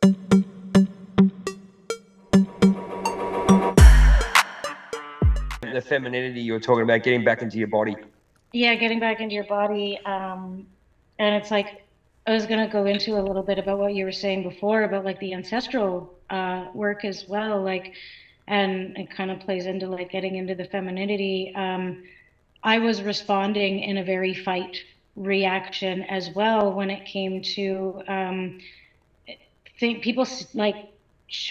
The femininity you were talking about, getting back into your body. Yeah, getting back into your body. And it's like, I was going to go into a little bit about what you were saying before about like the ancestral work as well. Like, and it kind of plays into like getting into the femininity. I was responding in a very fight reaction as well when it came to think people like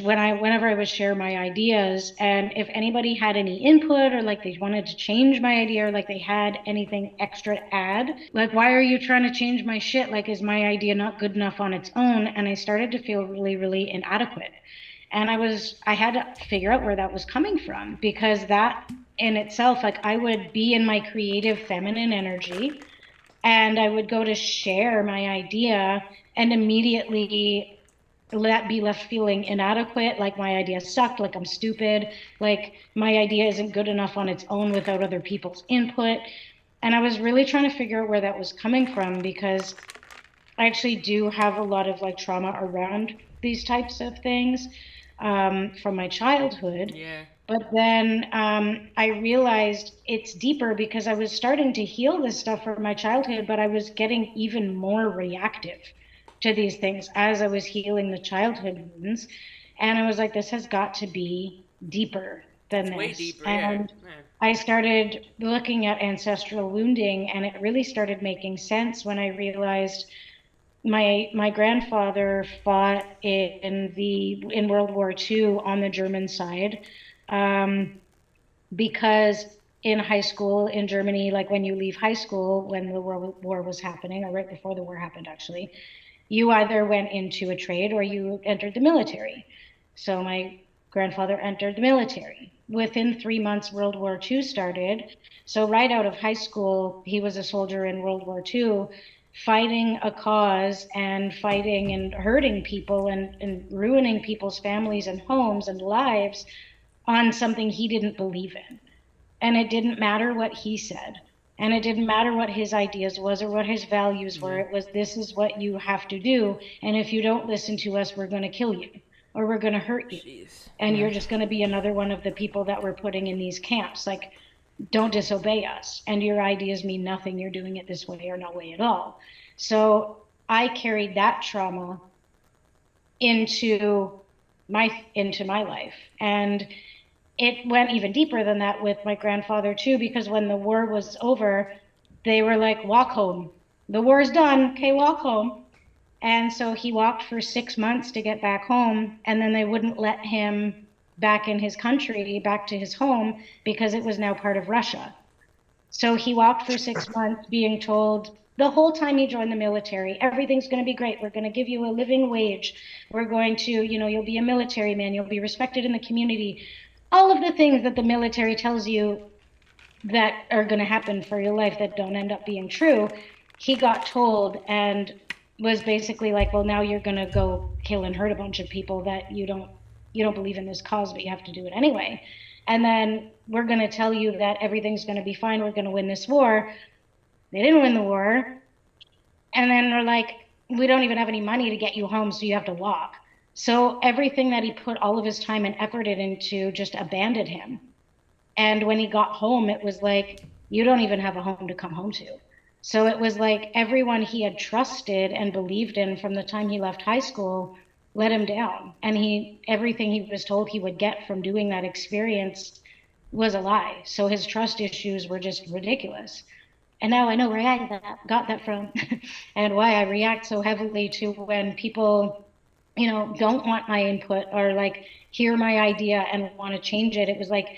whenever I would share my ideas, and if anybody had any input or like they wanted to change my idea or like they had anything extra to add, like, why are you trying to change my shit? Like, is my idea not good enough on its own? And I started to feel really, really inadequate. And I had to figure out where that was coming from, because that in itself, like, I would be in my creative feminine energy and I would go to share my idea and immediately be left feeling inadequate, like my idea sucked, like I'm stupid, like my idea isn't good enough on its own without other people's input. And I was really trying to figure out where that was coming from, because I actually do have a lot of like trauma around these types of things from my childhood. Yeah. But then I realized it's deeper, because I was starting to heal this stuff from my childhood, but I was getting even more reactive to these things as I was healing the childhood wounds. And I was like, this has got to be deeper than It's way this. deeper, yeah. And Yeah. I started looking at ancestral wounding, and it really started making sense when I realized my grandfather fought in World War II on the German side, um, because in high school in Germany, like when you leave high school when the World War was happening, or right before the war happened actually, you either went into a trade or you entered the military. So my grandfather entered the military. Within 3 months, World War II started. So right out of high school, he was a soldier in World War II, fighting a cause and fighting and hurting people and ruining people's families and homes and lives on something he didn't believe in. And it didn't matter what he said. And it didn't matter what his ideas was or what his values were. Yeah. It was, this is what you have to do. And if you don't listen to us, we're going to kill you or we're going to hurt you. Jeez. And Yeah. you're just going to be another one of the people that we're putting in these camps. Like, don't disobey us. And your ideas mean nothing. You're doing it this way or no way at all. So I carried that trauma into my life. And it went even deeper than that with my grandfather too, because when the war was over, they were like, walk home. The war's done. Okay, walk home. And so he walked for 6 months to get back home, and then they wouldn't let him back in his country, back to his home, because it was now part of Russia. So he walked for 6 months being told the whole time he joined the military, everything's going to be great. We're going to give you a living wage. We're going to, you'll be a military man. You'll be respected in the community. All of the things that the military tells you that are going to happen for your life that don't end up being true, he got told and was basically like, well, now you're going to go kill and hurt a bunch of people that you don't believe in this cause, but you have to do it anyway. And then we're going to tell you that everything's going to be fine. We're going to win this war. They didn't win the war. And then they're like, we don't even have any money to get you home, so you have to walk. So everything that he put all of his time and effort into just abandoned him. And when he got home, it was like, you don't even have a home to come home to. So it was like everyone he had trusted and believed in from the time he left high school let him down. And everything he was told he would get from doing that experience was a lie. So his trust issues were just ridiculous. And now I know where I got that from and why I react so heavily to when people, don't want my input or like hear my idea and want to change it. It was like,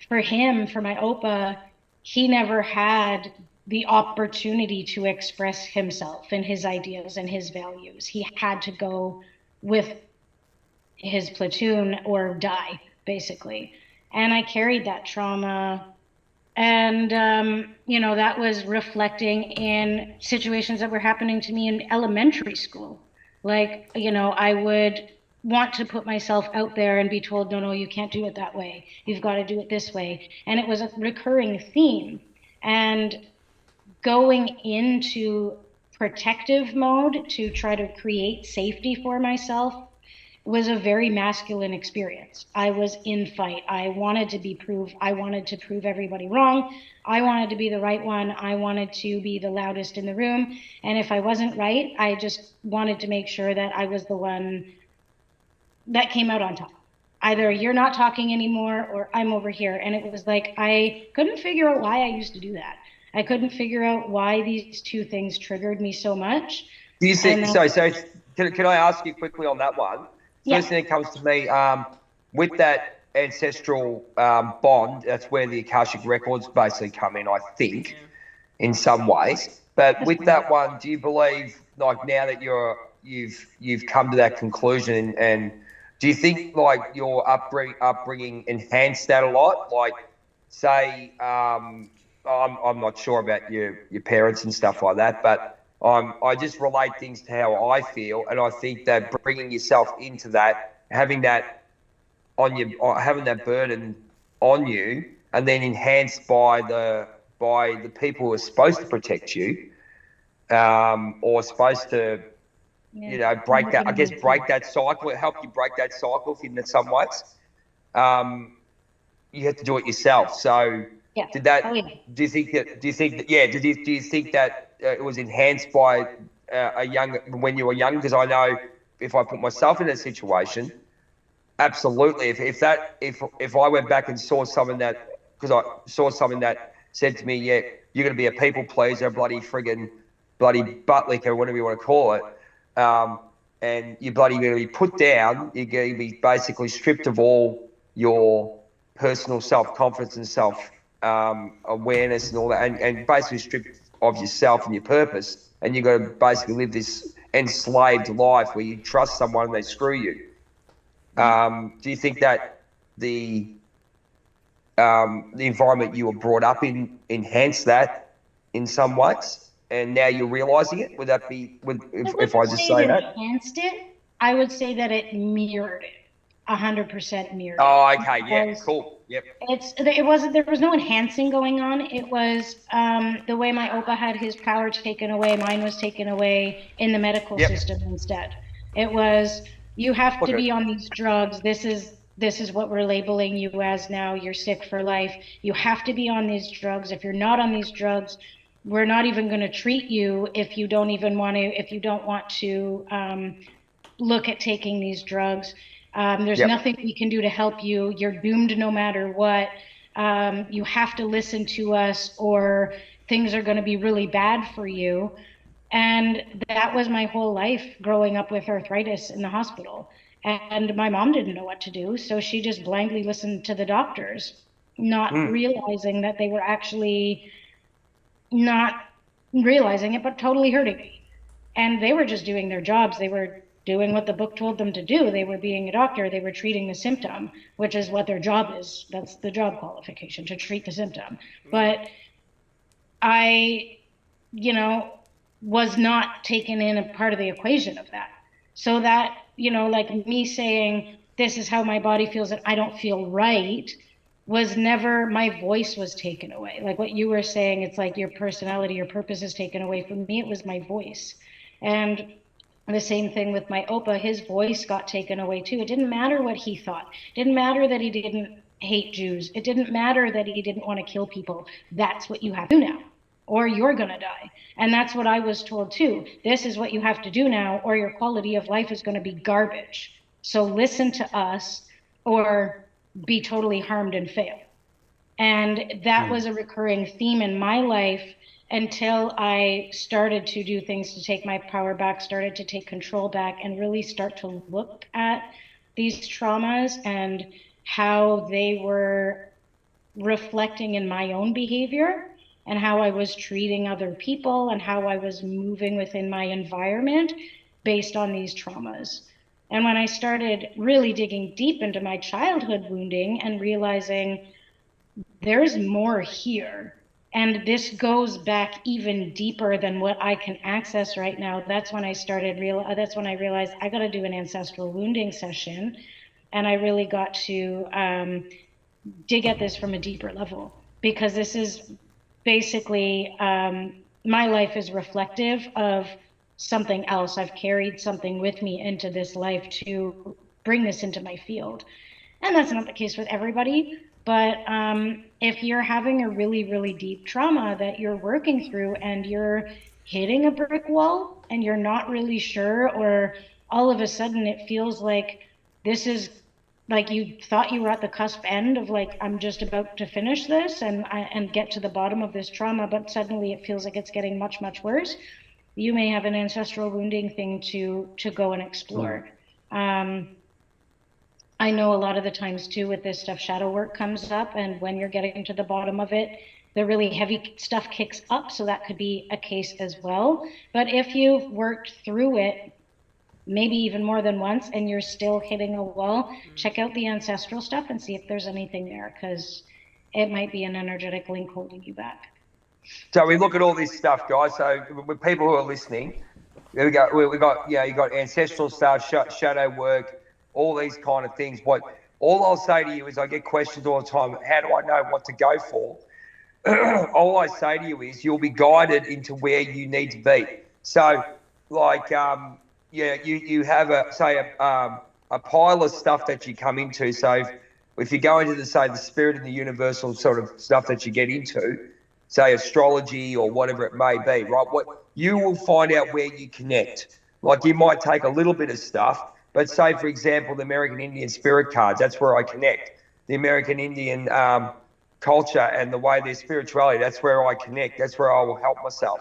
for him, for my Opa, he never had the opportunity to express himself and his ideas and his values. He had to go with his platoon or die, basically. And I carried that trauma. And, that was reflecting in situations that were happening to me in elementary school. Like, I would want to put myself out there and be told, no, no, you can't do it that way. You've got to do it this way. And it was a recurring theme. And going into protective mode to try to create safety for myself was a very masculine experience. I was in fight. I wanted to be proved. I wanted to prove everybody wrong. I wanted to be the right one. I wanted to be the loudest in the room. And if I wasn't right, I just wanted to make sure that I was the one that came out on top. Either you're not talking anymore or I'm over here. And it was like, I couldn't figure out why I used to do that. I couldn't figure out why these two things triggered me so much. Do you And see? So can I ask you quickly on that one? yeah, First thing that comes to me, with that ancestral bond, that's where the Akashic records basically come in, I think, in some ways. But with that one, do you believe, like now that you've come to that conclusion, and do you think like your upbringing enhanced that a lot? Like, say, I'm not sure about your parents and stuff like that, but I just relate things to how I feel, and I think that bringing yourself into that, having that on you, having that burden on you, and then enhanced by the people who are supposed to protect you, or supposed to, break that. I guess break that cycle, help you break that cycle in some ways. You have to do it yourself. So, yeah. did that? Oh, yeah. Do you think that? Do you think that? Yeah. Do you think that it was enhanced by when you were young? Because I know if I put myself in that situation, absolutely. If I went back and saw something that, because I saw something that said to me, yeah, you're going to be a people pleaser, bloody butt licker, whatever you want to call it, and you're bloody going to be put down. You're going to be basically stripped of all your personal self confidence and self awareness and all that, and basically stripped of yourself and your purpose, and you've got to basically live this enslaved life where you trust someone and they screw you. Do you think that the the environment you were brought up in enhanced that in some ways, and now you're realizing it? Would that be? I If wouldn't I just say it say that? enhanced it. I would say that it mirrored it. 100% mirrored it. Oh, okay. Yeah. Because Cool. Yep. it wasn't, there was no enhancing going on. It was the way my opa had his power taken away, mine was taken away in the medical Yep. system instead. It was, you have to Okay. be on these drugs. This is what we're labeling you as now. You're sick for life. You have to be on these drugs. If you're not on these drugs, we're not even going to treat you if you don't even want to, if you don't want to look at taking these drugs. There's Yep. nothing we can do to help you. You're doomed no matter what. You have to listen to us or things are going to be really bad for you. And that was my whole life growing up with arthritis in the hospital. And my mom didn't know what to do. So she just blindly listened to the doctors, not Mm. realizing that they were actually not realizing it, but totally hurting me. And they were just doing their jobs. They were doing what the book told them to do. They were being a doctor. They were treating the symptom, which is what their job is. That's the job qualification, to treat the symptom. But I, you know, was not taken in a part of the equation of that. So that, like me saying, this is how my body feels and I don't feel right, was never, my voice was taken away. Like what you were saying, it's like your personality, your purpose is taken away from me. It was my voice. And the same thing with my opa, his voice got taken away too. It didn't matter what he thought. It didn't matter that he didn't hate Jews. It didn't matter that he didn't want to kill people. That's what you have to do now, or you're going to die. And that's what I was told too. This is what you have to do now, or your quality of life is going to be garbage. So listen to us, or be totally harmed and fail. And that was a recurring theme in my life until I started to do things to take my power back, started to take control back, and really start to look at these traumas and how they were reflecting in my own behavior and how I was treating other people and how I was moving within my environment based on these traumas. And when I started really digging deep into my childhood wounding and realizing there's more here, and this goes back even deeper than what I can access right now, that's when that's when I realized I got to do an ancestral wounding session. And I really got to dig at this from a deeper level, because this is basically my life is reflective of something else. I've carried something with me into this life to bring this into my field. And that's not the case with everybody. But if you're having a really, really deep trauma that you're working through and you're hitting a brick wall and you're not really sure, or all of a sudden it feels like this is like you thought you were at the cusp end of like, I'm just about to finish this and get to the bottom of this trauma, but suddenly it feels like it's getting much, much worse. You may have an ancestral wounding thing to go and explore. I know a lot of the times too with this stuff, shadow work comes up, and when you're getting to the bottom of it, the really heavy stuff kicks up. So that could be a case as well. But if you've worked through it, maybe even more than once, and you're still hitting a wall, check out the ancestral stuff and see if there's anything there, because it might be an energetic link holding you back. So we look at all this stuff, guys. So with people who are listening, we got you got ancestral stuff, shadow work, all these kind of things. What all I'll say to you is, I get questions all the time. How do I know what to go for? All I say to you is, you'll be guided into where you need to be. So, like, you have a pile of stuff that you come into. So if you go into the spirit and the universal sort of stuff that you get into, say astrology or whatever it may be, right? What you will find out where you connect. Like, you might take a little bit of stuff, but say for example, the American Indian spirit cards. That's where I connect. The American Indian culture and the way their spirituality. That's where I connect. That's where I will help myself.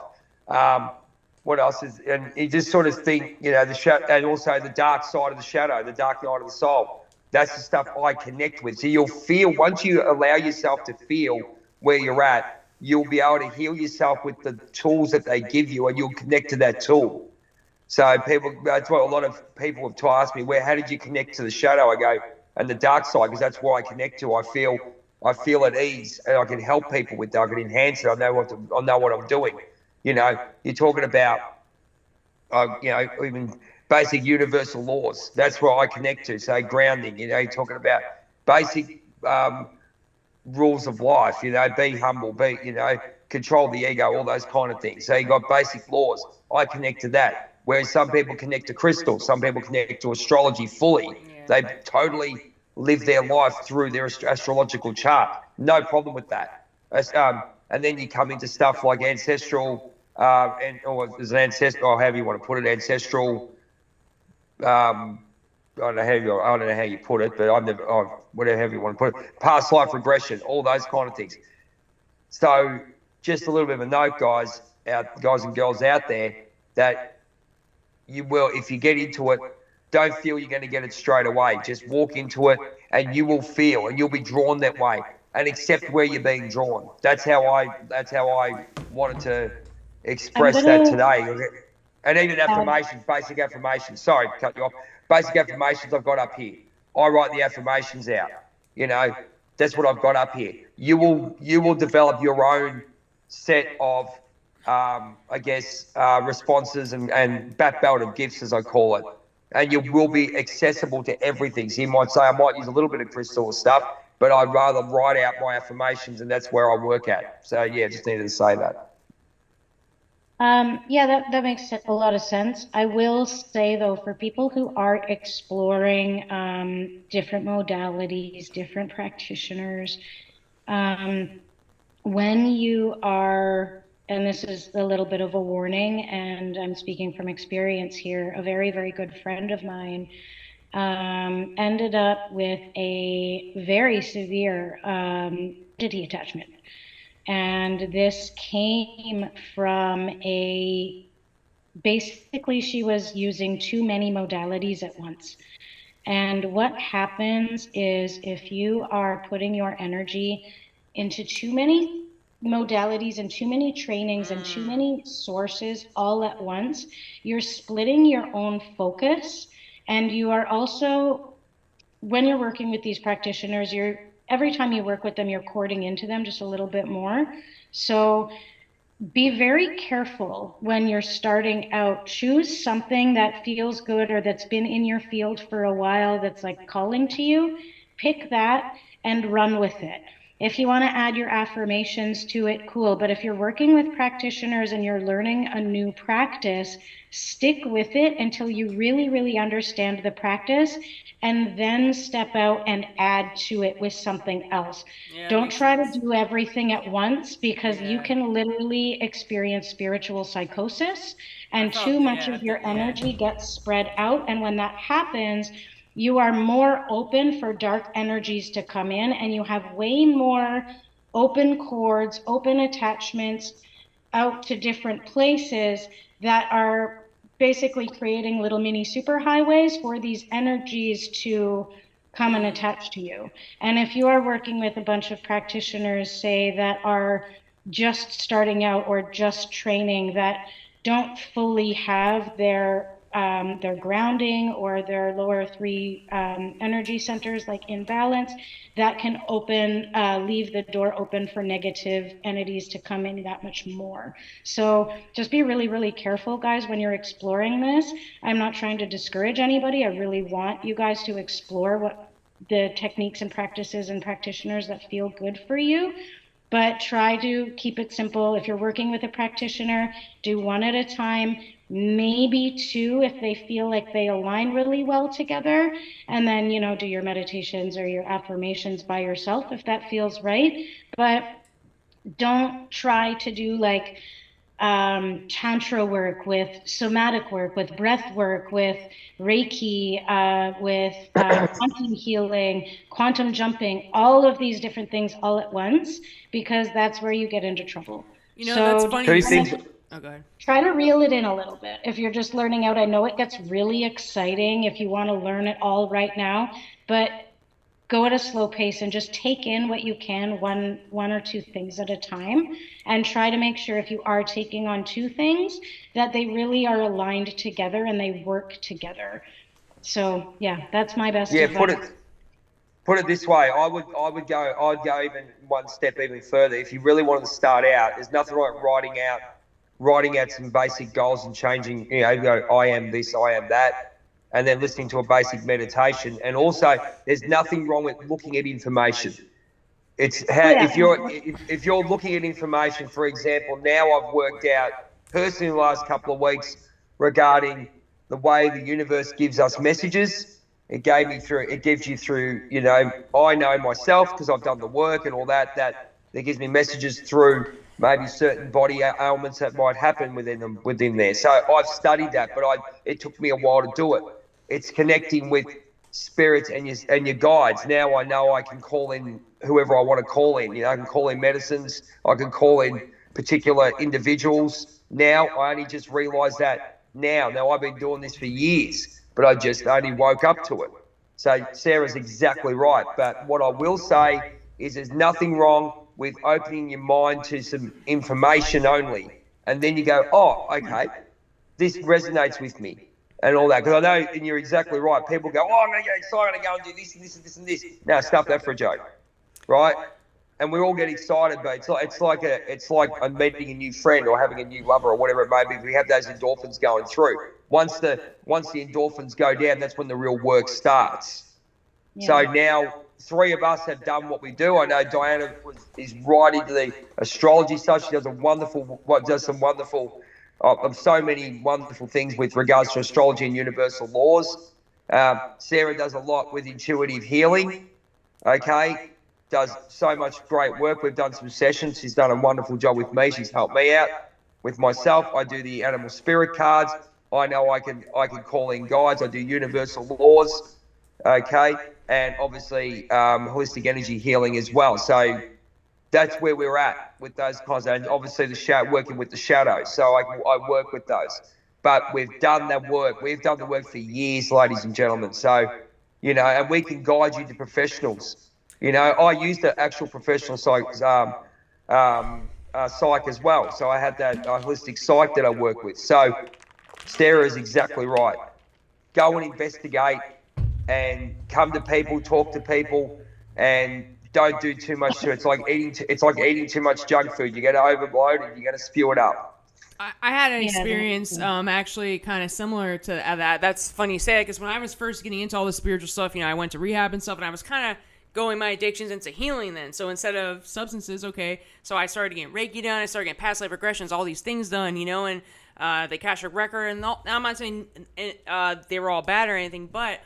What else is? And you just sort of think, the shadow, and also the dark side of the shadow, the dark night of the soul. That's the stuff I connect with. So you'll feel, once you allow yourself to feel where you're at, you'll be able to heal yourself with the tools that they give you, and you'll connect to that tool. So that's what a lot of people have asked me, how did you connect to the shadow? I go, and the dark side, because that's where I connect to. I feel at ease, and I can help people with that. I can enhance it. I know what I'm doing. You're talking about, even basic universal laws. That's where I connect to. So grounding. You're talking about basic rules of life. Be humble. Control the ego. All those kind of things. So you got basic laws. I connect to that. Whereas some people connect to crystals. Some people connect to astrology fully. Yeah. They totally live their life through their astrological chart. No problem with that. And then you come into stuff like ancestral, or there's an ancestral, or however you want to put it, ancestral. I don't know how you put it, but whatever you want to put it, past life regression, all those kind of things. So just a little bit of a note, guys and girls out there, that you will, if you get into it, don't feel you're going to get it straight away. Just walk into it, and you will feel, and you'll be drawn that way, and accept where you're being drawn. That's how I wanted to express that today. And even affirmations, basic affirmations. Sorry to cut you off. Basic affirmations I've got up here. I write the affirmations out. That's what I've got up here. You will develop your own set of responses and back belt of gifts, as I call it. And you will be accessible to everything. So you might say, I might use a little bit of crystal stuff, but I'd rather write out my affirmations, and that's where I work at. So yeah, just needed to say that. Yeah, that makes a lot of sense. I will say though, for people who are exploring different modalities, different practitioners, when you are, and this is a little bit of a warning, and I'm speaking from experience here, a very, very good friend of mine ended up with a very severe identity attachment. And this came from basically she was using too many modalities at once. And what happens is, if you are putting your energy into too many modalities and too many trainings and too many sources all at once, you're splitting your own focus. And you are also, when you're working with these practitioners, every time you work with them, you're courting into them just a little bit more. So be very careful when you're starting out. Choose something that feels good, or that's been in your field for a while, that's like calling to you. Pick that and run with it. If you want to add your affirmations to it, cool. But if you're working with practitioners and you're learning a new practice, stick with it until you really, really understand the practice and then step out and add to it with something else. Yeah, that Don't makes try to sense. do everything at once because you Yeah. can literally experience spiritual psychosis I and felt too that. much Yeah, of your yeah. energy gets spread out. And when that happens, you are more open for dark energies to come in, and you have way more open cords, open attachments out to different places that are basically creating little mini superhighways for these energies to come and attach to you. And if you are working with a bunch of practitioners, say, that are just starting out or just training, that don't fully have their grounding or their lower three energy centers like in balance, that can leave the door open for negative entities to come in that much more. So just be really, really careful, guys, when you're exploring this. I'm not trying to discourage anybody. I really want you guys to explore what the techniques and practices and practitioners that feel good for you, but try to keep it simple. If you're working with a practitioner, do one at a time, maybe two if they feel like they align really well together. And then, do your meditations or your affirmations by yourself if that feels right. But don't try to do like tantra work, with somatic work, with breath work, with Reiki, with quantum healing, quantum jumping, all of these different things all at once, because that's where you get into trouble. You know, that's So just funny you Two kind said. things. of Oh, go ahead. try to reel it in a little bit. If you're just learning out, I know it gets really exciting if you want to learn it all right now, but go at a slow pace and just take in what you can, one or two things at a time, and try to make sure if you are taking on two things that they really are aligned together and they work together. So yeah, that's my best Yeah, advice. put it this way. I'd go even one step even further. If you really wanted to start out, there's nothing like writing out some basic goals and changing. You go, I am this, I am that, and then listening to a basic meditation. And also, there's nothing wrong with looking at information. It's Oh how yeah. if you're looking at information. For example, now I've worked out personally in the last couple of weeks regarding the way the universe gives us messages. It gives you through, I know myself because I've done the work and all that it gives me messages through maybe certain body ailments that might happen within there. So I've studied that, but it took me a while to do it. It's connecting with spirits and your guides. Now I know I can call in whoever I want to call in. I can call in medicines. I can call in particular individuals. Now I only just realised that now. Now I've been doing this for years, but I just only woke up to it. So Sarah's exactly right. But what I will say is there's nothing wrong with opening your mind to some information only. And then you go, oh, okay, this resonates with me and all that. Because I know, and you're exactly right. People go, oh, I'm going to get excited. I'm going to go and do this and this and this and this. No, stuff that for a joke, right? And we all get excited, but it's like meeting a new friend or having a new lover or whatever it may be. We have those endorphins going through. Once the endorphins go down, that's when the real work starts. So Yeah. now three of us have done what we do. I know Diana is right into the astrology stuff. She does some wonderful, so many wonderful things with regards to astrology and universal laws. Sarah does a lot with intuitive healing. Okay, does so much great work. We've done some sessions. She's done a wonderful job with me. She's helped me out. With myself, I do the animal spirit cards. I know I can call in guides. I do universal laws. Okay, and obviously holistic energy healing as well. So that's where we're at with those kinds of, and obviously working with the shadows. So I work with those. But we've done that work. We've done the work for years, ladies and gentlemen. So, and we can guide you to professionals. I used an actual professional psych as well. So I had that holistic psych that I work with. So Sarah is exactly right. Go and investigate and come to people, talk to people, and don't do too much to it. It's like eating too much junk food. You're going to overload and you're going to spew it up. I had an Yeah. experience actually kind of similar to that. That's funny you say it because when I was first getting into all the spiritual stuff, I went to rehab and stuff, and I was kind of going my addictions into healing then. So instead of substances, okay, so I started getting Reiki done, I started getting past life regressions, all these things done, and the Akashic record, and all, now I'm not saying they were all bad or anything, but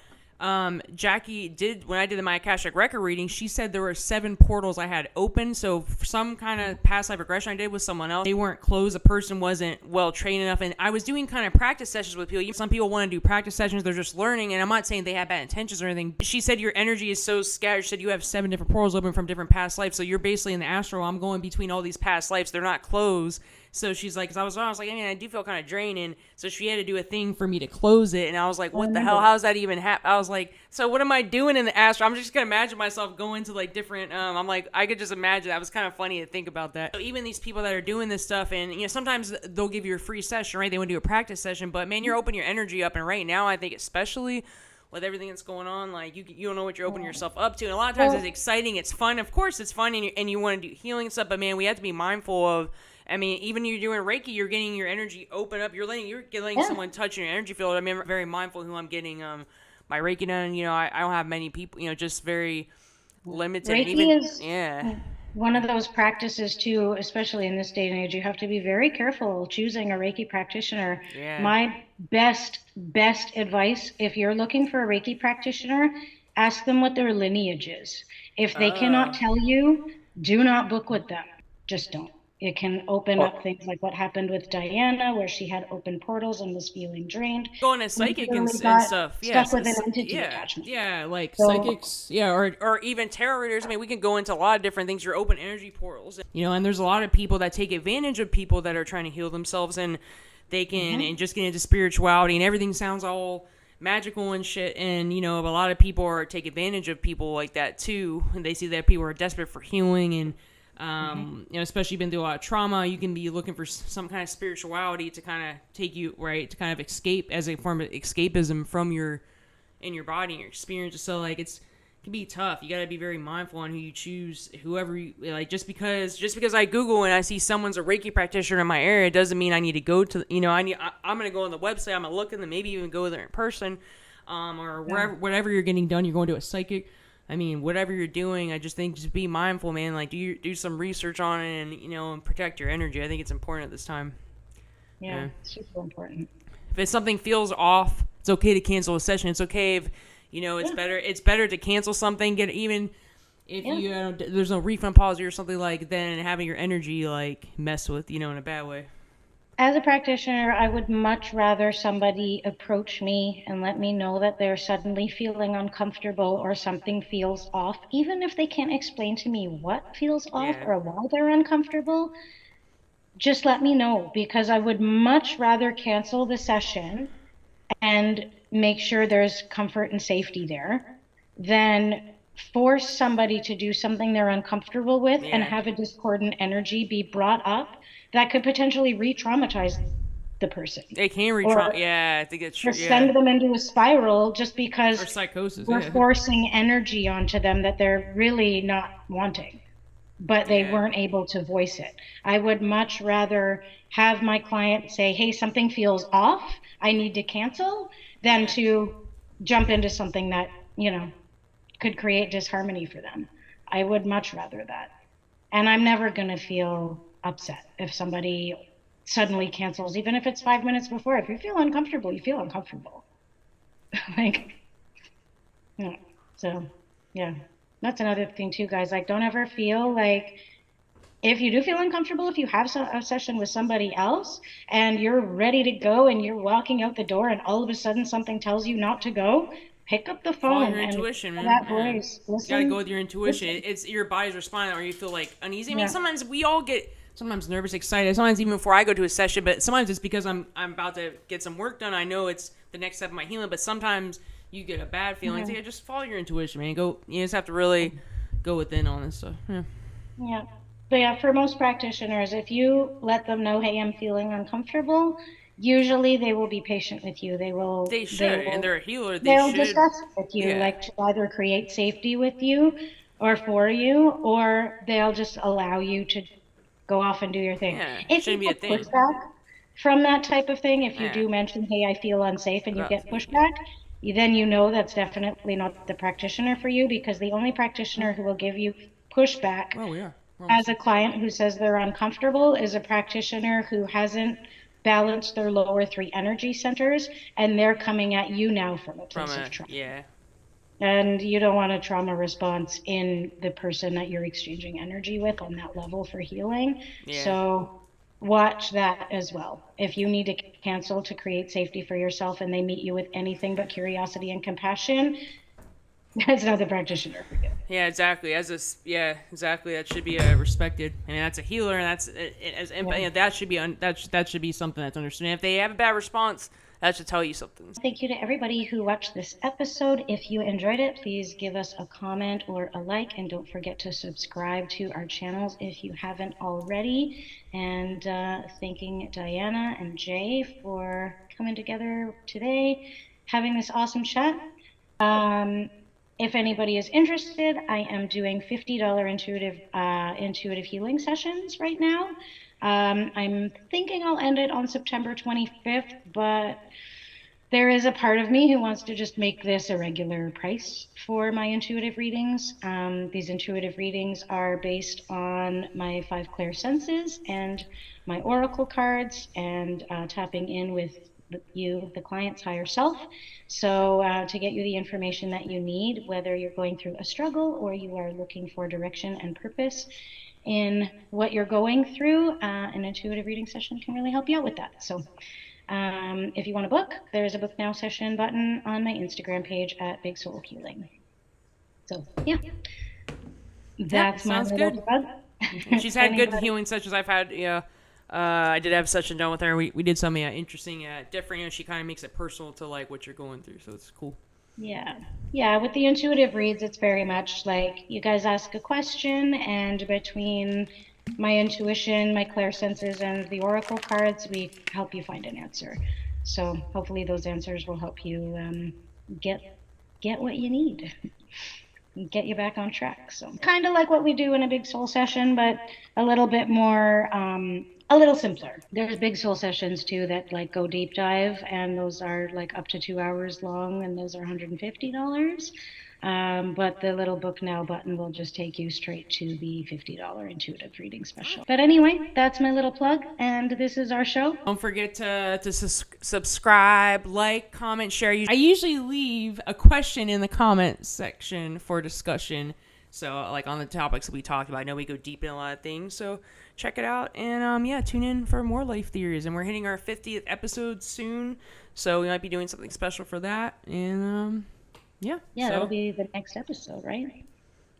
Jackie did, when I did my Akashic record reading, she said there were 7 portals I had open. So some kind of past life regression I did with someone else, they weren't closed. The person wasn't well trained enough, and I was doing kind of practice sessions with people. Some people want to do practice sessions, they're just learning, and I'm not saying they have bad intentions or anything. She said your energy is so scattered. She said you have 7 different portals open from different past lives, so you're basically in the astral. I'm going between all these past lives, they're not closed. So she's like, because I was like, I mean, I do feel kind of draining. So she had to do a thing for me to close it. And I was like, what the hell? How's that even happen? I was like, so what am I doing in the astral? I'm just going to imagine myself going to like different, I'm like, I could just imagine. That was kind of funny to think about that. So even these people that are doing this stuff, and, sometimes they'll give you a free session, right? They want to do a practice session, but man, you're opening your energy up. And right now, I think especially with everything that's going on, like you don't know what you're opening yourself up to. And a lot of times it's exciting. It's fun. Of course it's fun, and you want to do healing and stuff, but man, we have to be mindful of, I mean, even you're doing Reiki, you're getting your energy open up. You're letting someone touch your energy field. I mean, I'm very mindful who I'm getting my Reiki done. I don't have many people. Just very limited. Reiki is one of those practices too, especially in this day and age. You have to be very careful choosing a Reiki practitioner. Yeah. My best advice, if you're looking for a Reiki practitioner, ask them what their lineage is. If they cannot tell you, do not book with them. Just don't. It can open up things like what happened with Diana, where she had open portals and was feeling drained. Going to psychic and stuff. Yeah. Stuck with an entity attachment. Yeah, like psychics. Yeah, or even tarot readers. I mean, we can go into a lot of different things. Your open energy portals. And there's a lot of people that take advantage of people that are trying to heal themselves, and they can and just get into spirituality, and everything sounds all magical and shit. And a lot of people take advantage of people like that too. And they see that people are desperate for healing and. Especially been through a lot of trauma, you can be looking for some kind of spirituality to kind of take you to kind of escape as a form of escapism from your body and your experiences. So like it can be tough. You got to be very mindful on who you choose, whoever you like. Just because I Google and I see someone's a Reiki practitioner in my area doesn't mean I need to go to. I'm gonna go on the website. I'm gonna look at them, maybe even go there in person, or whatever you're getting done. You're going to a psychic. I mean, whatever you're doing, I just think just be mindful, man. Like, do some research on it and, and protect your energy. I think it's important at this time. Yeah, it's super important. If something feels off, it's okay to cancel a session. It's okay if, it's better to cancel something, even if there's no refund policy or something like that, than having your energy, like, mess with, in a bad way. As a practitioner, I would much rather somebody approach me and let me know that they're suddenly feeling uncomfortable or something feels off, even if they can't explain to me what feels off or why they're uncomfortable. Just let me know, because I would much rather cancel the session and make sure there's comfort and safety there than force somebody to do something they're uncomfortable with and have a discordant energy be brought up that could potentially re-traumatize the person. They can re-traumatize. Yeah, I think it's true. Or send them into a spiral just because or psychosis, we're forcing energy onto them that they're really not wanting, but they weren't able to voice it. I would much rather have my client say, hey, something feels off, I need to cancel, than to jump into something that, could create disharmony for them. I would much rather that. And I'm never going to feel upset if somebody suddenly cancels, even if it's 5 minutes before. If you feel uncomfortable, you feel uncomfortable. So that's another thing too, guys. Like, don't ever feel like, if you do feel uncomfortable, if you have a session with somebody else and you're ready to go and you're walking out the door and all of a sudden something tells you not to go, pick up the phone. Follow your intuition, man. That voice. Listen. You gotta go with your intuition. It's your body's responding, or you feel like uneasy. I mean, sometimes we all get nervous, excited. Sometimes even before I go to a session, but sometimes it's because I'm about to get some work done. I know it's the next step of my healing, but sometimes you get a bad feeling. So just follow your intuition, man. You just have to really go within on this stuff. Yeah. But for most practitioners, if you let them know, hey, I'm feeling uncomfortable, usually they will be patient with you. They should, and they're a healer. They'll discuss it with you, like to either create safety with you or for you, or they'll just allow you to go off and do your thing. Yeah, if you get pushback from that type of thing, if you do mention, hey, I feel unsafe, and you get pushback, then you know that's definitely not the practitioner for you, because the only practitioner who will give you pushback Oh, yeah. as a client who says they're uncomfortable is a practitioner who hasn't balanced their lower three energy centers, and they're coming at you now from a place of trauma. Yeah. And you don't want a trauma response in the person that you're exchanging energy with on that level for healing. Yeah. So watch that as well. If you need to cancel to create safety for yourself and they meet you with anything but curiosity and compassion, that's not the practitioner for you. Yeah, exactly. Exactly. That should be respected. I mean, that's a healer, and that should be that should be something that's understood. And if they have a bad response, that should tell you something. Thank you to everybody who watched this episode. If you enjoyed it, please give us a comment or a like, and don't forget to subscribe to our channels if you haven't already. And thanking Diana and Jay for coming together today, having this awesome chat. If anybody is interested, I am doing $50 intuitive healing sessions right now. I'm thinking I'll end it on September 25th, but there is a part of me who wants to just make this a regular price for my intuitive readings. These intuitive readings are based on my 5 clear senses and my oracle cards, and tapping in with the client's higher self. So to get you the information that you need, whether you're going through a struggle or you are looking for direction and purpose in what you're going through, an intuitive reading session can really help you out with that. So if you want to book, there's a book now session button on my Instagram page at Big Soul Healing. So yeah, that's my little plug. She's had good healing sessions. I've had, I did have a session done with her. We did something interesting, different. She kind of makes it personal to like what you're going through, so it's cool. Yeah. With the intuitive reads, it's very much like you guys ask a question, and between my intuition, my clairsenses, and the oracle cards, we help you find an answer. So hopefully those answers will help you get what you need, get you back on track. So kind of like what we do in a big soul session, but a little bit more, a little simpler. There's big soul sessions too that like go deep dive, and those are like up to 2 hours long, and those are $150. But the little book now button will just take you straight to the $50 intuitive reading special. But anyway, that's my little plug, and this is our show. Don't forget to subscribe, like, comment, share. I usually leave a question in the comment section for discussion. So, like on the topics that we talked about, I know we go deep in a lot of things. So, check it out, and tune in for more life theories. And we're hitting our 50th episode soon, so we might be doing something special for that. And so that'll be the next episode, right?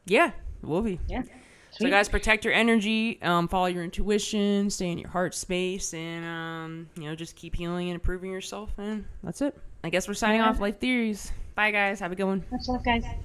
Yeah, it will be. Yeah. Sweet. So guys, protect your energy, follow your intuition, stay in your heart space, and just keep healing and improving yourself. And that's it. I guess we're signing off. Life theories. Bye guys. Have a good one. Much love, guys.